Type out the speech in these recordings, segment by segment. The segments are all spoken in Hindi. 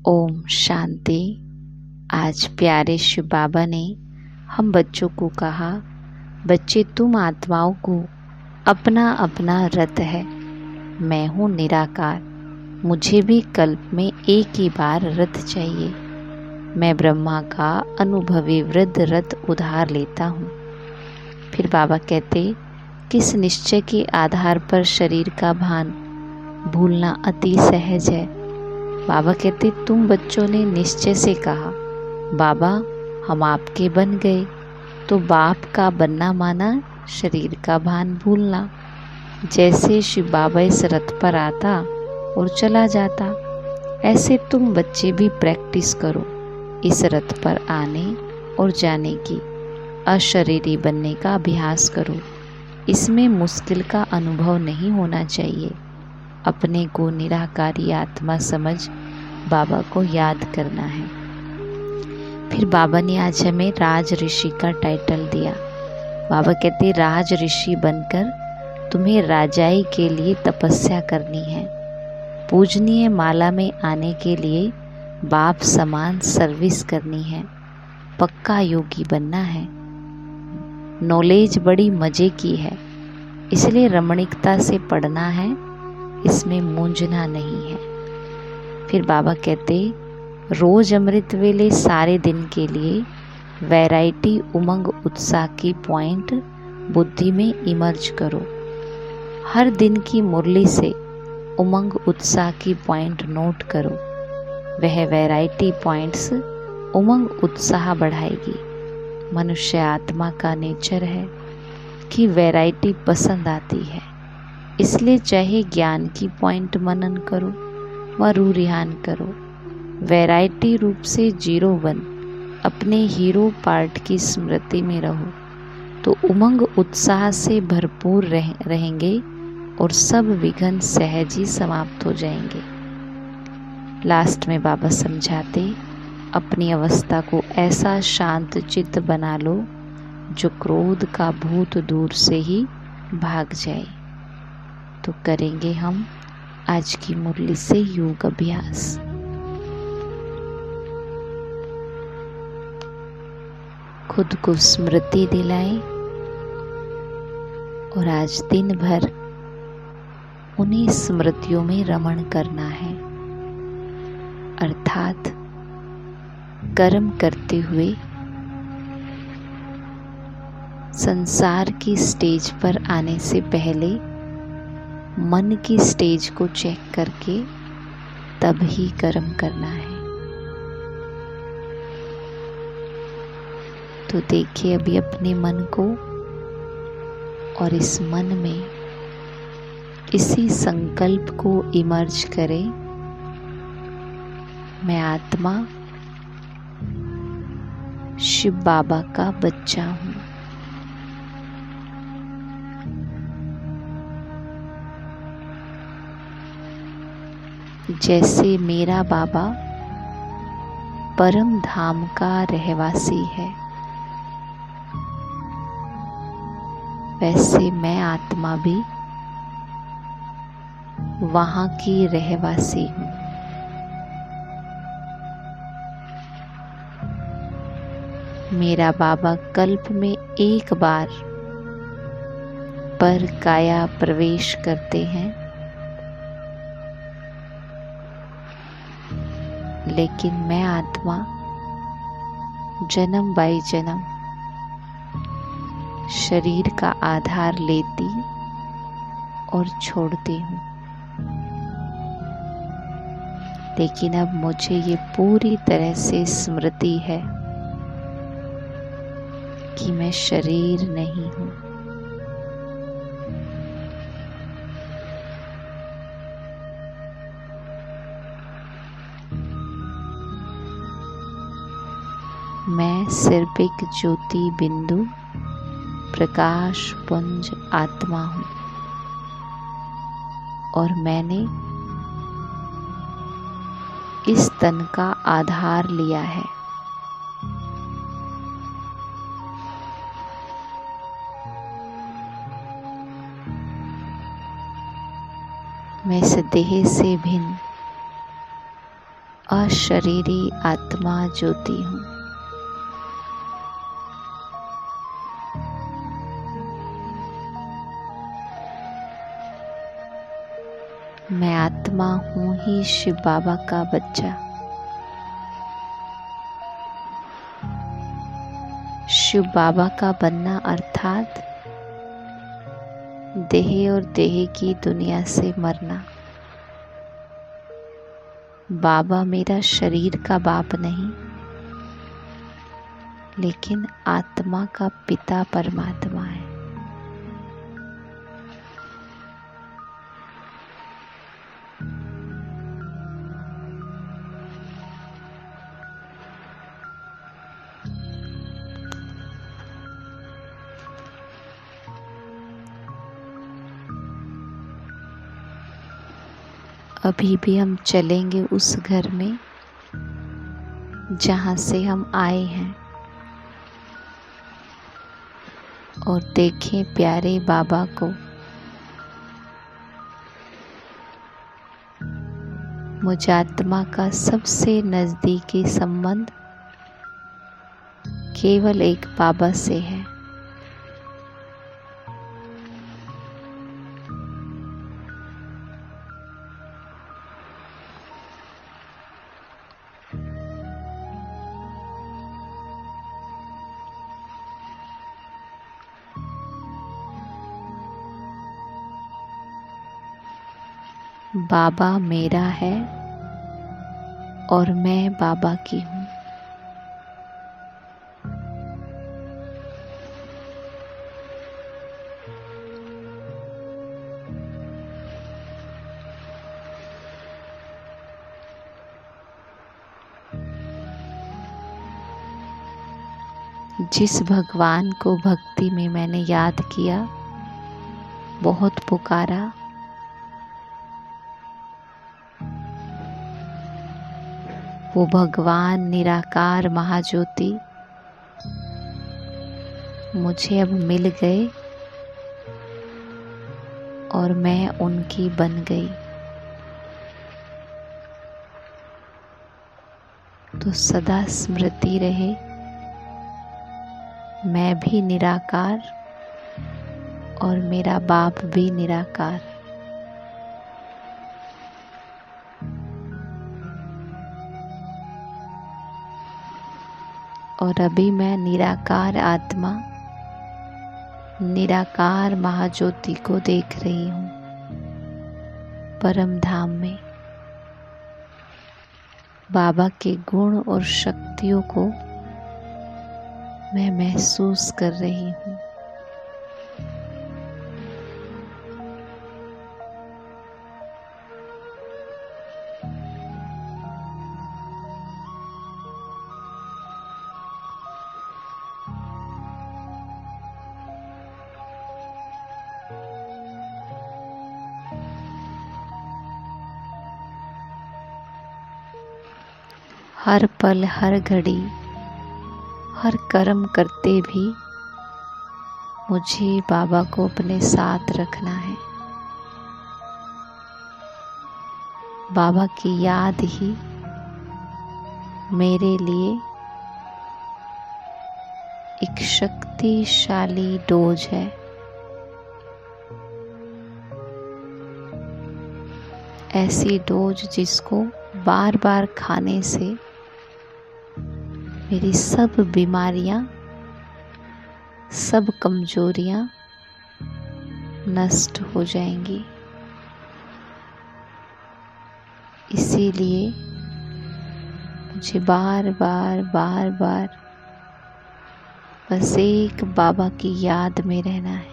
ओम शांति। आज प्यारे शिव बाबा ने हम बच्चों को कहा, बच्चे तुम आत्माओं को अपना अपना रथ है। मैं हूँ निराकार, मुझे भी कल्प में एक ही बार रथ चाहिए। मैं ब्रह्मा का अनुभवी वृद्ध रथ उधार लेता हूँ। फिर बाबा कहते, किस निश्चय के आधार पर शरीर का भान भूलना अति सहज है। बाबा कहते, तुम बच्चों ने निश्चय से कहा, बाबा हम आपके बन गए, तो बाप का बनना माना शरीर का भान भूलना। जैसे शिव बाबा इस रथ पर आता और चला जाता, ऐसे तुम बच्चे भी प्रैक्टिस करो इस रथ पर आने और जाने की। अशरीरी बनने का अभ्यास करो। इसमें मुश्किल का अनुभव नहीं होना चाहिए। अपने को निराकारी आत्मा समझ बाबा को याद करना है। फिर बाबा ने आज हमें राज ऋषि का टाइटल दिया। बाबा कहते, राज ऋषि बनकर तुम्हें राजाई के लिए तपस्या करनी है। पूजनीय माला में आने के लिए बाप समान सर्विस करनी है। पक्का योगी बनना है। नॉलेज बड़ी मजे की है, इसलिए रमणीकता से पढ़ना है, इसमें मूंझना नहीं है। फिर बाबा कहते, रोज अमृत वेले सारे दिन के लिए वैरायटी उमंग उत्साह की पॉइंट बुद्धि में इमर्ज करो। हर दिन की मुरली से उमंग उत्साह की पॉइंट नोट करो। वह वैरायटी पॉइंट्स उमंग उत्साह बढ़ाएगी। मनुष्य आत्मा का नेचर है कि वैरायटी पसंद आती है, इसलिए चाहे ज्ञान की पॉइंट मनन करो व रूरिहान करो। वैरायटी रूप से 01 अपने हीरो पार्ट की स्मृति में रहो, तो उमंग उत्साह से भरपूर रहेंगे और सब विघ्न सहज ही समाप्त हो जाएंगे। लास्ट में बाबा समझाते, अपनी अवस्था को ऐसा शांत चित्त बना लो जो क्रोध का भूत दूर से ही भाग जाए। तो करेंगे हम आज की मुरली से योग अभ्यास। खुद को स्मृति दिलाएं और आज दिन भर उन्हीं स्मृतियों में रमण करना है, अर्थात कर्म करते हुए संसार की स्टेज पर आने से पहले मन की स्टेज को चेक करके तब ही कर्म करना है। तो देखिए अभी अपने मन को, और इस मन में इसी संकल्प को इमर्ज करें, मैं आत्मा शिव बाबा का बच्चा हूँ। जैसे मेरा बाबा परम धाम का रहवासी है, वैसे मैं आत्मा भी वहाँ की रहवासी हूँ। मेरा बाबा कल्प में एक बार पर काया प्रवेश करते हैं, लेकिन मैं आत्मा जन्म बाई जन्म शरीर का आधार लेती और छोड़ती हूँ। लेकिन अब मुझे ये पूरी तरह से स्मृति है कि मैं शरीर नहीं हूँ। मैं सिर्फ एक ज्योति बिंदु प्रकाश पुंज आत्मा हूँ, और मैंने इस तन का आधार लिया है। मैं इस देह से भिन्न अशरीरी आत्मा ज्योति हूँ। मैं आत्मा हूँ ही शिव बाबा का बच्चा। शिव बाबा का बनना अर्थात देह और देह की दुनिया से मरना। बाबा मेरा शरीर का बाप नहीं, लेकिन आत्मा का पिता परमात्मा है। अभी भी हम चलेंगे उस घर में जहाँ से हम आए हैं और देखें प्यारे बाबा को। मुझात्मा का सबसे नज़दीकी संबंध केवल एक बाबा से है। बाबा मेरा है और मैं बाबा की हूँ। जिस भगवान को भक्ति में मैंने याद किया, बहुत पुकारा, वो भगवान निराकार महाज्योति मुझे अब मिल गए और मैं उनकी बन गई। तो सदा स्मृति रहे, मैं भी निराकार और मेरा बाप भी निराकार। और अभी मैं निराकार आत्मा, निराकार महाज्योति को देख रही हूँ परम धाम में। बाबा के गुण और शक्तियों को मैं महसूस कर रही हूँ। हर पल, हर घड़ी, हर कर्म करते भी मुझे बाबा को अपने साथ रखना है। बाबा की याद ही मेरे लिए एक शक्तिशाली डोज है। ऐसी डोज जिसको बार बार खाने से मेरी सब बीमारियां, सब कमजोरियां नष्ट हो जाएंगी। इसीलिए मुझे बार बार बस एक बाबा की याद में रहना है।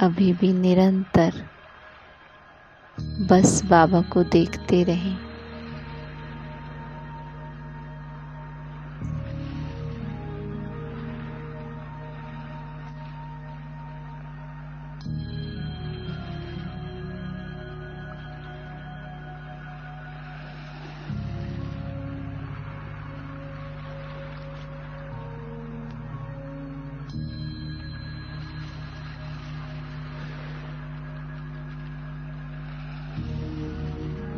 अभी भी निरंतर बस बाबा को देखते रहें।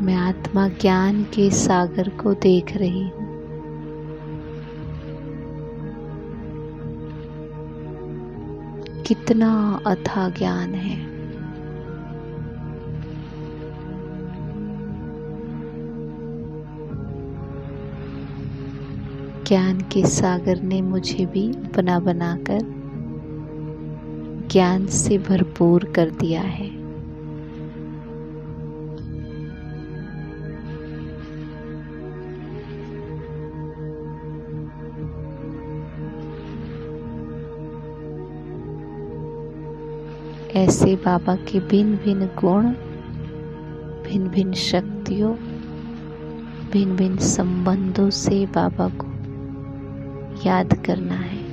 मैं आत्मा ज्ञान के सागर को देख रही हूँ। कितना अथाह ज्ञान है। ज्ञान के सागर ने मुझे भी अपना बनाकर ज्ञान से भरपूर कर दिया है। ऐसे बाबा के भिन्न भिन्न गुण, भिन्न भिन्न शक्तियों, भिन्न भिन्न संबंधों से बाबा को याद करना है।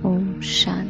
ओम शांति।